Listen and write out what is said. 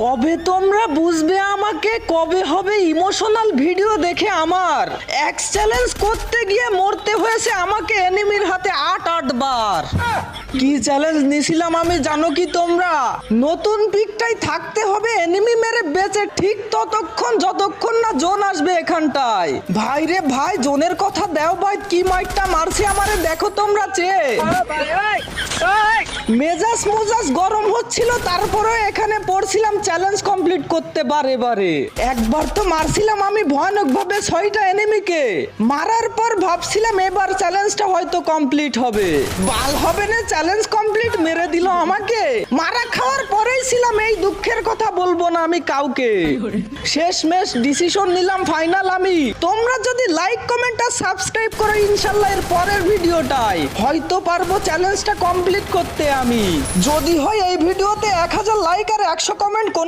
কবে তোমরা বুঝবে আমাকে, কবে হবে ইমোশনাল ভিডিও দেখে আমার এক্স চ্যালেঞ্জ করতে গিয়ে মরতে হয়েছে আমাকে এনিমির হাতে ৮ বার। কি চ্যালেঞ্জ নিছিলাম আমি জানো কি তোমরা? নতুন পিকটাই থাকতে হবে এনিমি মেরে বেঁচে ঠিক ততক্ষণ যতক্ষণ না জোন আসবে এখানটায়। ভাই রে ভাই, জোনের কথা দেও ভাই, কি মাইকটা মারছে আমারে দেখো তোমরা চেয়ে। মেজাজ মোজাজ গরম হচ্ছিল, তারপরেও এখানে পড়ছিলাম চ্যালেঞ্জ কমপ্লিট করতে বারে বারে। একবার তো মারছিলাম আমি ভয়ানক ভাবে 6টা এনিমিকে। মারার পর ভাবছিলাম এবার চ্যালেঞ্জটা হয়তো কমপ্লিট হবে। বাল হবে না, চ্যালেঞ্জ কমপ্লিট মেরে দিল আমাকে। মারা খাওয়ার পরেই ছিলাম এই দুঃখের কথা বলবো না আমি কাউকে। শেষমেশ ডিসিশন নিলাম ফাইনাল আমি। তোমরা যদি লাইক কমেন্ট আর সাবস্ক্রাইব করো ইনশাআল্লাহ এর পরের ভিডিওটাই হয়তো পারবো চ্যালেঞ্জটা কমপ্লিট করতে আমি। যদি হয় এই ভিডিওতে 1000 লাইক আর 100 কমেন্ট